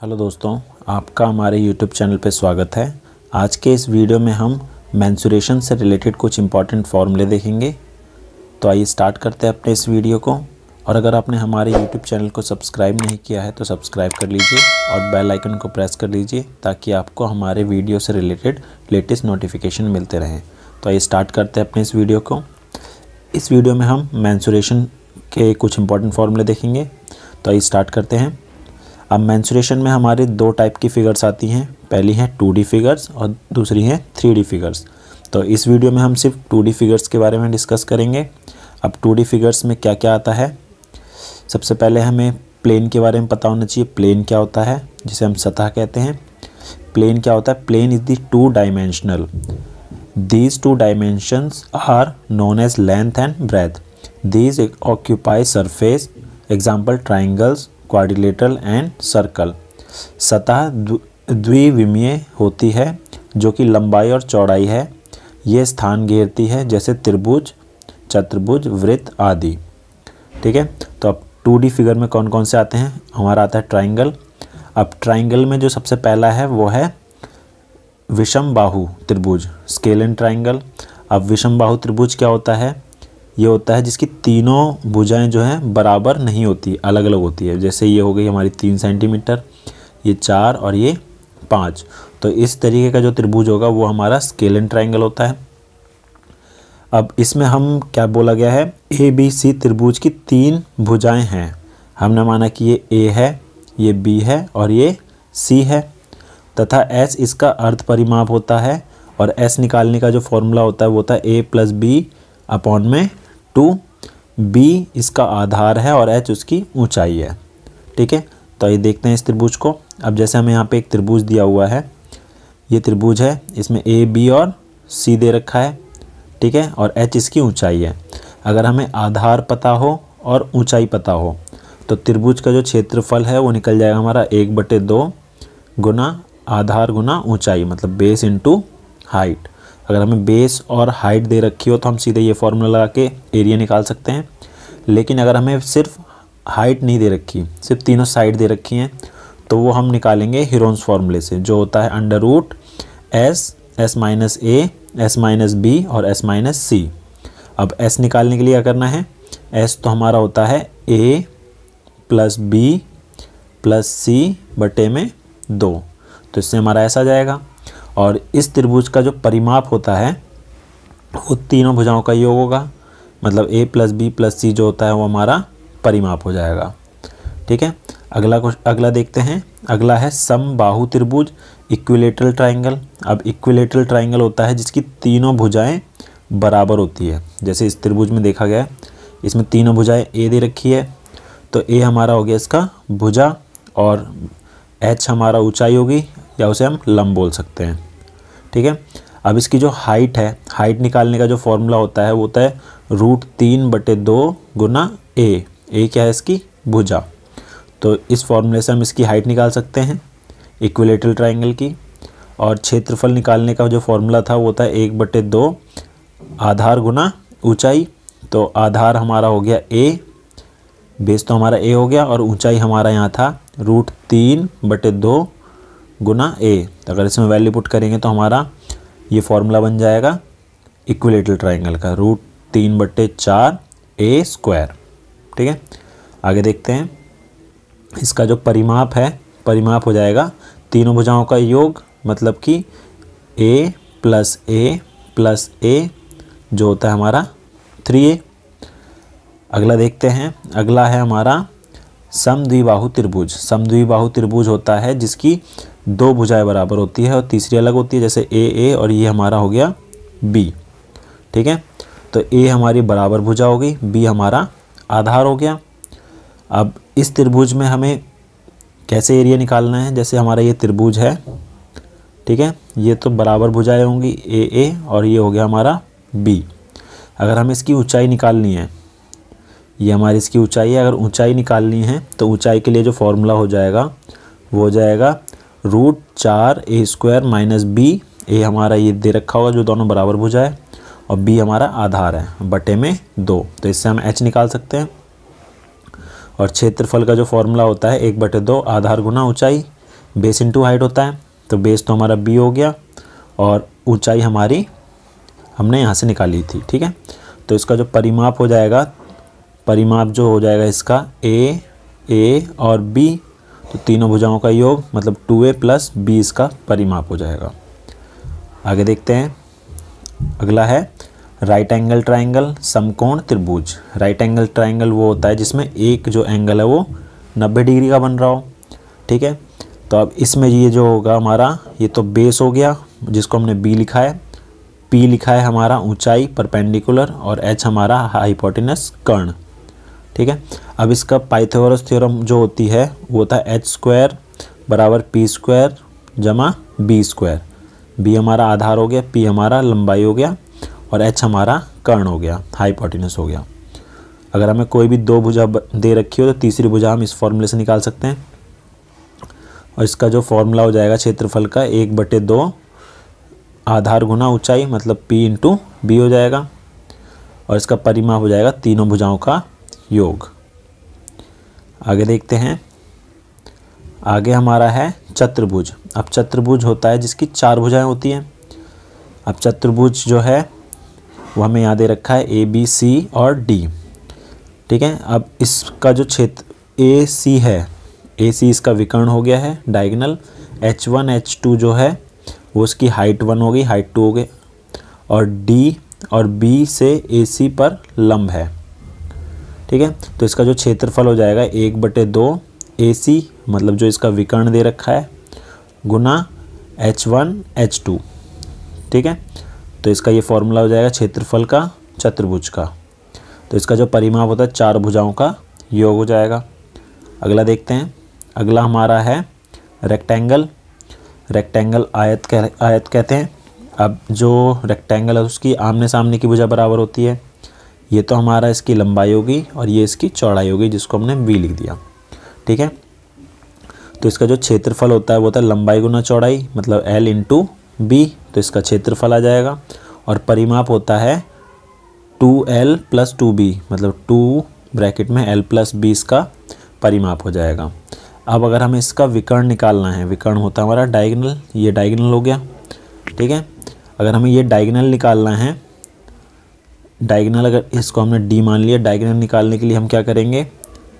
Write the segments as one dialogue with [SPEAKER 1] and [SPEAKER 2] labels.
[SPEAKER 1] Hello दोस्तों, आपका हमारे YouTube चैनल पे स्वागत है। आज के इस वीडियो में हम मेंसुरेशन से रिलेटेड कुछ इंपॉर्टेंट फॉर्मूले देखेंगे। तो आइए स्टार्ट करते हैं अपने इस वीडियो को। और अगर आपने हमारे YouTube चैनल को सब्सक्राइब नहीं किया है तो सब्सक्राइब कर लीजिए और बेल आइकन को प्रेस कर लीजिए ताकि आपको हमारे वीडियो से रिलेटेड लेटेस्ट नोटिफिकेशन मिलते रहें। तो आइए स्टार्ट करते हैं अपने इस वीडियो को। इस वीडियो में हम मेंसुरेशन के कुछ इंपॉर्टेंट फॉर्मूले देखेंगे। तो आइए स्टार्ट करते हैं। अब मेंसुरेशन में हमारे दो टाइप की फ़िगर्स आती हैं। पहली है 2D फिगर्स और दूसरी है 3D फिगर्स। तो इस वीडियो में हम सिर्फ 2D फिगर्स के बारे में डिस्कस करेंगे। अब 2D फिगर्स में क्या क्या आता है, सबसे पहले हमें प्लेन के बारे में पता होना चाहिए। प्लेन क्या होता है, जिसे हम सतह कहते हैं। प्लेन क्या होता है? Plane is the two dimensional. These two dimensions are known as length and breadth. These occupy surface, example triangles, quadrilateral and circle. सतह द्विविमीय होती है जो कि लंबाई और चौड़ाई है। ये स्थान घेरती है जैसे त्रिभुज, चतुर्भुज, वृत्त आदि। ठीक है। तो अब 2D फिगर में कौन कौन से आते हैं? हमारा आता है ट्राइंगल। अब ट्राइंगल में जो सबसे पहला है वो है विषम बाहु त्रिभुज, स्केलेन ट्राइंगल। अब विषम बाहु त्रिभुज क्या होता है? ये होता है जिसकी तीनों भुजाएं जो हैं बराबर नहीं होती, अलग अलग होती है। जैसे ये हो गई हमारी 3 सेंटीमीटर, ये 4 और ये 5। तो इस तरीके का जो त्रिभुज होगा वो हमारा स्केलेन ट्राइंगल होता है। अब इसमें हम क्या बोला गया है, ABC त्रिभुज की 3 भुजाएं हैं। हमने माना कि ये A है, ये B है और ये C है, तथा S इसका अर्ध परिमाप होता है। और S निकालने का जो फॉर्मूला होता है वो होता है A + B अपॉन में 2। B इसका आधार है और H उसकी ऊंचाई है। ठीक है। तो ये देखते हैं इस त्रिभुज को। अब जैसे हमें यहाँ पे एक त्रिभुज दिया हुआ है, ये त्रिभुज है, इसमें A, B और C दे रखा है। ठीक है। और H इसकी ऊंचाई है। अगर हमें आधार पता हो और ऊंचाई पता हो तो त्रिभुज का जो क्षेत्रफल है वो निकल जाएगा हमारा 1/2 गुना आधार गुना ऊंचाई, मतलब बेस इंटू हाइट। अगर हमें बेस और हाइट दे रखी हो तो हम सीधे ये फॉर्मूला लगा के एरिया निकाल सकते हैं। लेकिन अगर हमें सिर्फ हाइट नहीं दे रखी, सिर्फ तीनों साइड दे रखी हैं, तो वो हम निकालेंगे हीरोन्स फार्मूले से, जो होता है √S, S-A, S-B और S-C। अब S निकालने के लिए क्या करना है? S तो हमारा होता है A + B + C/2। तो इससे हमारा S आ जाएगा। और इस त्रिभुज का जो परिमाप होता है वो तीनों भुजाओं का योग होगा, मतलब A + B + C जो होता है वो हमारा परिमाप हो जाएगा। ठीक है। अगला देखते हैं। अगला है समबाहु त्रिभुज, इक्विलेटरल ट्राइंगल। अब इक्विलेटरल ट्राइंगल होता है जिसकी तीनों भुजाएं बराबर होती है। जैसे इस त्रिभुज में देखा गया है, इसमें तीनों भुजाएं A दे रखी है, तो A हमारा हो गया इसका भुजा और H हमारा ऊंचाई होगी, या उसे हम लंब बोल सकते हैं। ठीक है। अब इसकी जो हाइट है, हाइट निकालने का जो फॉर्मूला होता है वो होता है √3/2 गुना A। A क्या है? इसकी भुजा। तो इस फॉर्मूले से हम इसकी हाइट निकाल सकते हैं इक्विलेटरल ट्राइंगल की। और क्षेत्रफल निकालने का जो फॉर्मूला था वो होता है 1/2 आधार गुना ऊंचाई। तो आधार हमारा हो गया A, बेस तो हमारा A हो गया, और ऊंचाई हमारा यहाँ था √3/2 गुना A। तो अगर इसमें वैल्यू पुट करेंगे तो हमारा ये फॉर्मूला बन जाएगा इक्विलेटरल ट्राइंगल का, √3/4 A²। ठीक है। आगे देखते हैं। इसका जो परिमाप है, परिमाप हो जाएगा तीनों भुजाओं का योग, मतलब कि A + A + A जो होता है हमारा 3A। अगला देखते हैं। अगला है हमारा समद्विबाहु त्रिभुज। समद्विबाहु त्रिभुज होता है जिसकी 2 भुजाएं बराबर होती है और तीसरी अलग होती है, जैसे A और ये हमारा हो गया B। ठीक है। तो A हमारी बराबर भुजा हो गई, B हमारा आधार हो गया। अब इस त्रिभुज में हमें कैसे एरिया निकालना है? जैसे हमारा ये त्रिभुज है, ठीक है, ये तो बराबर भुजाएं होंगी A और ये हो गया हमारा B। अगर हमें इसकी ऊंचाई निकालनी है, ये हमारी इसकी ऊंचाई है, अगर ऊंचाई निकालनी है तो ऊंचाई के लिए जो फॉर्मूला हो जाएगा वो हो जाएगा √4A² - B। A हमारा ये दे रखा होगा जो दोनों बराबर भुजा है, और B हमारा आधार है, बटे में 2। तो इससे हम H निकाल सकते हैं। और क्षेत्रफल का जो फॉर्मूला होता है 1/2 आधार गुना ऊंचाई। बेस इंटू हाइट होता है, तो बेस तो हमारा b हो गया और ऊंचाई हमारी हमने यहाँ से निकाली थी, ठीक है। तो इसका जो परिमाप हो जाएगा, परिमाप जो हो जाएगा इसका a और b, तो तीनों भुजाओं का योग मतलब 2a प्लस b इसका परिमाप हो जाएगा। आगे देखते हैं, अगला है राइट एंगल ट्राइंगल समकोण त्रिभुज। राइट एंगल ट्राइंगल वो होता है जिसमें एक जो एंगल है वो 90 डिग्री का बन रहा हो, ठीक है। तो अब इसमें ये जो होगा हमारा, ये तो बेस हो गया जिसको हमने b लिखा है, p लिखा है हमारा ऊंचाई परपेंडिकुलर, और h हमारा हाइपोटेनस कर्ण, ठीक है। अब इसका पाइथागोरस थ्योरम जो होती है वो होता है h² बराबर p² जमा b²। b हमारा आधार हो गया, p हमारा लंबाई हो गया और h हमारा कर्ण हो गया, हाइपोटेनस हो गया। अगर हमें कोई भी दो भुजा दे रखी हो तो तीसरी भुजा हम इस फॉर्मूले से निकाल सकते हैं, और इसका जो फॉर्मूला हो जाएगा क्षेत्रफल का 1/2 आधार गुना ऊंचाई मतलब p इंटू b हो जाएगा, और इसका परिमाप हो जाएगा तीनों भुजाओं का योग। आगे देखते हैं, आगे हमारा है चतुर्भुज। अब चतुर्भुज होता है जिसकी 4 भुजाएं होती हैं। अब चतुर्भुज जो है वो हमें याद दे रखा है a b c और d, ठीक है। अब इसका जो क्षेत्र a c है, a c इसका विकर्ण हो गया है डायगोनल, h1 h2 जो है वो उसकी हाइट 1 हो गई, हाइट 2 हो गई, और d और b से ac पर लंब है, ठीक है। तो इसका जो क्षेत्रफल हो जाएगा 1/2 AC मतलब जो इसका विकर्ण दे रखा है गुना h1 h2, ठीक है। तो इसका ये फॉर्मूला हो जाएगा क्षेत्रफल का चतुर्भुज का। तो इसका जो परिमाप होता है 4 भुजाओं का योग हो जाएगा। अगला देखते हैं, अगला हमारा है रेक्टेंगल। रेक्टेंगल आयत कहते हैं। अब जो रेक्टेंगल है उसकी आमने सामने की भुजा बराबर होती है। ये तो हमारा इसकी लंबाई होगी और ये इसकी चौड़ाई होगी जिसको हमने b लिख दिया, ठीक है। तो इसका जो क्षेत्रफल होता है वो होता है लंबाई गुना चौड़ाई मतलब l इंटू b, तो इसका क्षेत्रफल आ जाएगा। और परिमाप होता है 2l प्लस 2b मतलब 2 ब्रैकेट में l प्लस b इसका परिमाप हो जाएगा। अब अगर हमें इसका विकर्ण निकालना है, विकर्ण होता है हमारा डायगोनल, ये डायगोनल हो गया, ठीक है। अगर हमें ये डायगोनल निकालना है, डायगोनल अगर इसको हमने d मान लिया, डायगोनल निकालने के लिए हम क्या करेंगे,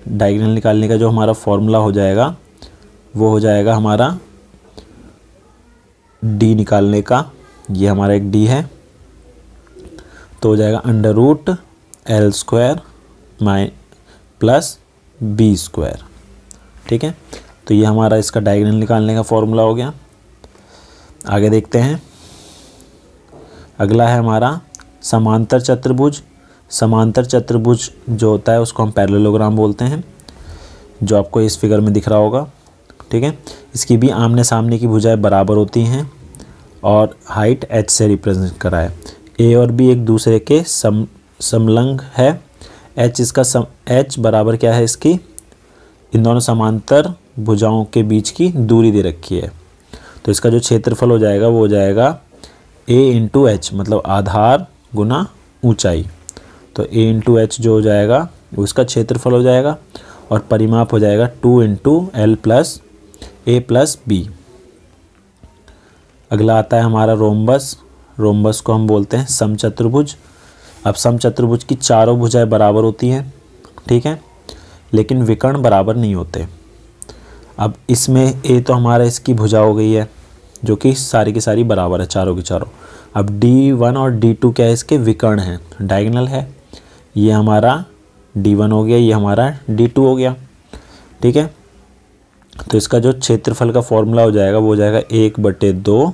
[SPEAKER 1] डायगोनल निकालने का जो हमारा फॉर्मूला हो जाएगा वो हो जाएगा हमारा d निकालने का, ये हमारा एक d है, तो हो जाएगा √L² प्लस b², ठीक है। तो ये हमारा इसका डायगोनल निकालने का फॉर्मूला हो गया। आगे देखते हैं, अगला है हमारा समांतर चतुर्भुज। समांतर चतुर्भुज जो होता है उसको हम पैरेललोग्राम बोलते हैं, जो आपको इस फिगर में दिख रहा होगा, ठीक है। इसकी भी आमने सामने की भुजाएं बराबर होती हैं और हाइट h से रिप्रेजेंट करा है। a और b एक दूसरे के समलंग है। h बराबर क्या है इसकी, इन दोनों समांतर भुजाओं के बीच की दूरी दे रखी है। तो इसका जो क्षेत्रफल हो जाएगा वो हो जाएगा a इंटू h मतलब आधार गुना ऊंचाई। तो a इंटू h जो हो जाएगा वो इसका क्षेत्रफल हो जाएगा, और परिमाप हो जाएगा 2 into l plus a plus b। अगला आता है हमारा रोम्बस। रोम्बस को हम बोलते हैं समचतुर्भुज। अब समचतुर्भुज की चारों भुजाएं बराबर होती हैं, ठीक है, लेकिन विकर्ण बराबर नहीं होते। अब इसमें a तो हमारा इसकी भुजा हो गई है जो कि सारी की सारी बराबर है, चारों की चारों। अब D1 और D2 क्या है, इसके विकर्ण हैं, डायगोनल है। ये हमारा D1 हो गया, ये हमारा D2 हो गया, ठीक है। तो इसका जो क्षेत्रफल का फॉर्मूला हो जाएगा वो हो जाएगा 1/2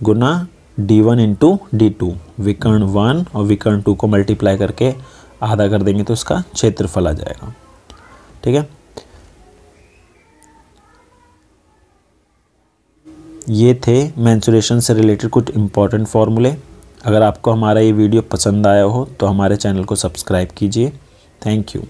[SPEAKER 1] गुना D1 इंटू D2, विकर्ण 1 और विकर्ण 2 को मल्टीप्लाई करके आधा कर देंगे तो इसका क्षेत्रफल आ जाएगा, ठीक है। ये थे मेंसुरेशन से रिलेटेड कुछ इम्पॉर्टेंट फार्मूले। अगर आपको हमारा ये वीडियो पसंद आया हो तो हमारे चैनल को सब्सक्राइब कीजिए। Thank you.